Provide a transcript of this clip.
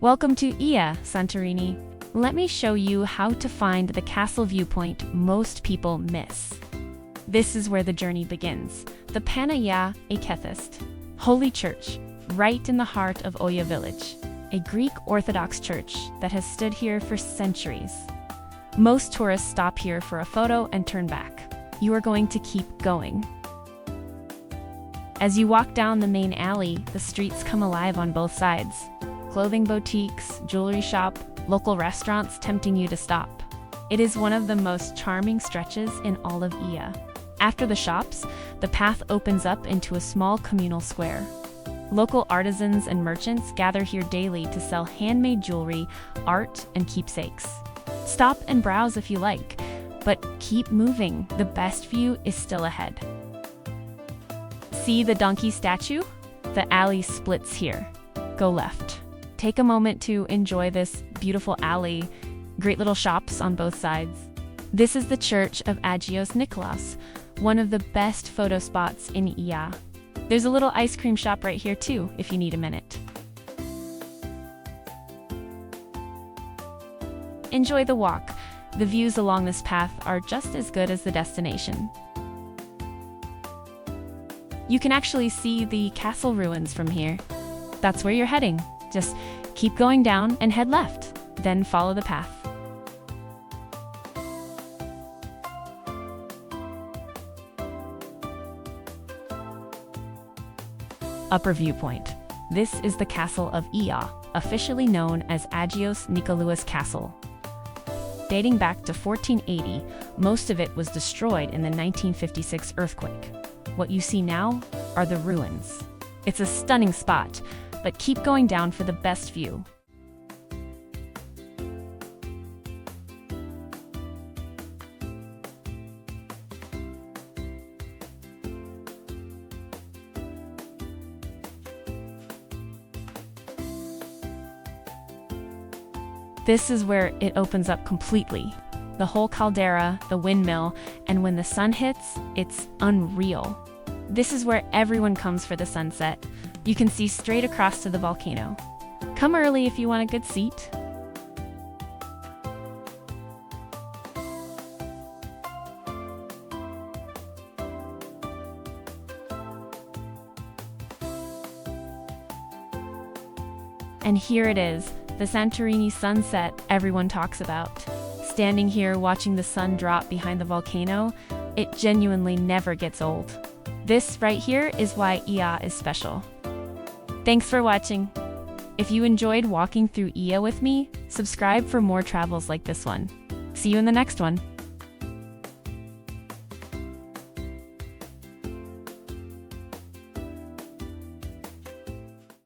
Welcome to Santorini. Let me show you how to find the castle viewpoint most people miss. This is where the journey begins. The Panagia Church, Holy Church, right in the heart of Oya village, a Greek Orthodox church that has stood here for centuries. Most tourists stop here for a photo and turn back. You are going to keep going. As you walk down the main alley, the streets come alive on both sides. Clothing boutiques, jewelry shop, local restaurants tempting you to stop. It is one of the most charming stretches in all of Ia. After the shops, the path opens up into a small communal square. Local artisans and merchants gather here daily to sell handmade jewelry, art, and keepsakes. Stop and browse if you like, but keep moving. The best view is still ahead. See the donkey statue? The alley splits here. Go left. Take a moment to enjoy this beautiful alley. Great little shops on both sides. This is the Church of Agios Nikolaos, one of the best photo spots in Ia. There's a little ice cream shop right here too, if you need a minute. Enjoy the walk. The views along this path are just as good as the destination. You can actually see the castle ruins from here. That's where you're heading. Just keep going down and head left, then follow the path. Upper viewpoint. This is the castle of Ia, officially known as Agios Nikolaos Castle. Dating back to 1480, most of it was destroyed in the 1956 earthquake. What you see now are the ruins. It's a stunning spot, but keep going down for the best view. This is where it opens up completely. The whole caldera, the windmill, and when the sun hits, it's unreal. This is where everyone comes for the sunset. You can see straight across to the volcano. Come early if you want a good seat. And here it is, the Santorini sunset everyone talks about. Standing here watching the sun drop behind the volcano, it genuinely never gets old. This right here is why Ia is special. Thanks for watching. If you enjoyed walking through Ia with me, subscribe for more travels like this one. See you in the next one.